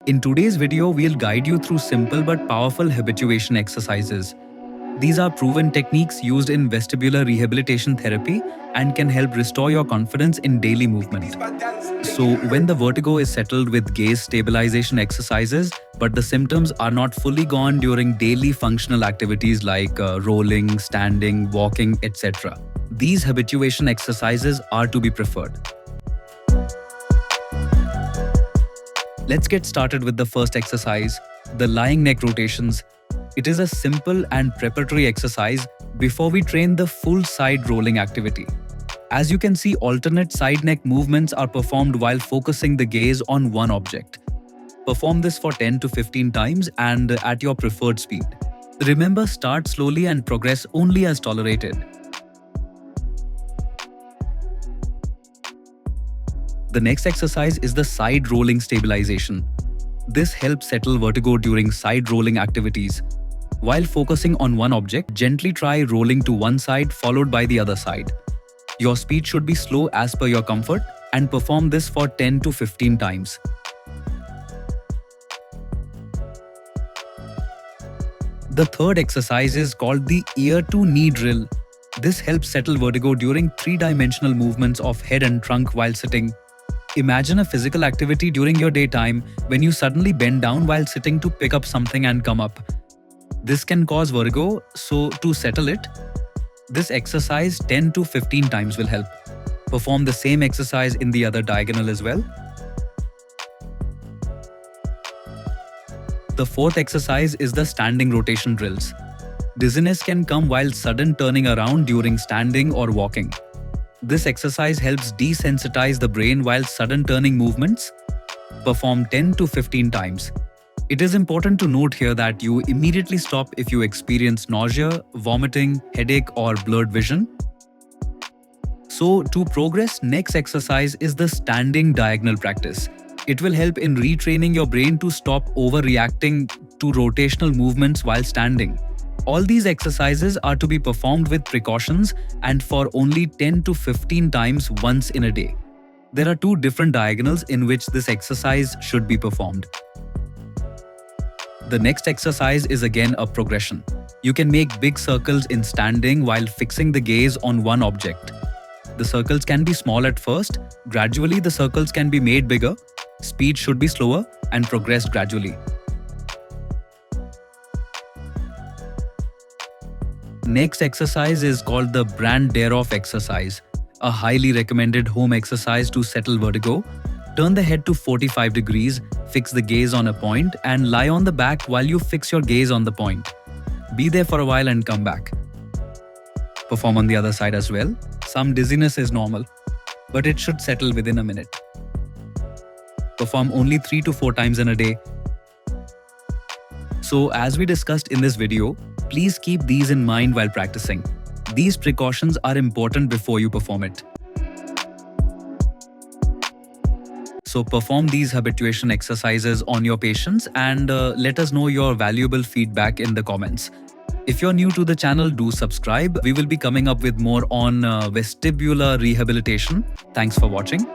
In today's video, we'll guide you through simple but powerful habituation exercises. These are proven techniques used in vestibular rehabilitation therapy and can help restore your confidence in daily movement. So, when the vertigo is settled with gaze stabilization exercises, but the symptoms are not fully gone during daily functional activities like rolling, standing, walking, etc., these habituation exercises are to be preferred. Let's get started with the first exercise, the lying neck rotations. It is a simple and preparatory exercise before we train the full side rolling activity. As you can see, alternate side neck movements are performed while focusing the gaze on one object. Perform this for 10 to 15 times and at your preferred speed. Remember, start slowly and progress only as tolerated. The next exercise is the side rolling stabilization. This helps settle vertigo during side rolling activities. While focusing on one object, gently try rolling to one side followed by the other side. Your speed should be slow as per your comfort and perform this for 10 to 15 times. The third exercise is called the ear to knee drill. This helps settle vertigo during three-dimensional movements of head and trunk while sitting. Imagine a physical activity during your daytime when you suddenly bend down while sitting to pick up something and come up. This can cause vertigo, so to settle it, this exercise 10 to 15 times will help. Perform the same exercise in the other diagonal as well. The fourth exercise is the standing rotation drills. Dizziness can come while sudden turning around during standing or walking. This exercise helps desensitize the brain while sudden turning movements. Perform 10 to 15 times. It is important to note here that you immediately stop if you experience nausea, vomiting, headache, or blurred vision. So, to progress, next exercise is the standing diagonal practice. It will help in retraining your brain to stop overreacting to rotational movements while standing. All these exercises are to be performed with precautions and for only 10 to 15 times once in a day. There are two different diagonals in which this exercise should be performed. The next exercise is again a progression. You can make big circles in standing while fixing the gaze on one object. The circles can be small at first. Gradually, the circles can be made bigger. Speed should be slower and progress gradually. Next exercise is called the Brandt-Daroff exercise, a highly recommended home exercise to settle vertigo. Turn the head to 45 degrees, fix the gaze on a point, and lie on the back while you fix your gaze on the point. Be there for a while and come back. Perform on the other side as well. Some dizziness is normal, but it should settle within a minute. Perform only 3 to 4 times in a day. So, as we discussed in this video, please keep these in mind while practicing. These precautions are important before you perform it. So perform these habituation exercises on your patients and let us know your valuable feedback in the comments. If you're new to the channel, do subscribe. We will be coming up with more on vestibular rehabilitation. Thanks for watching.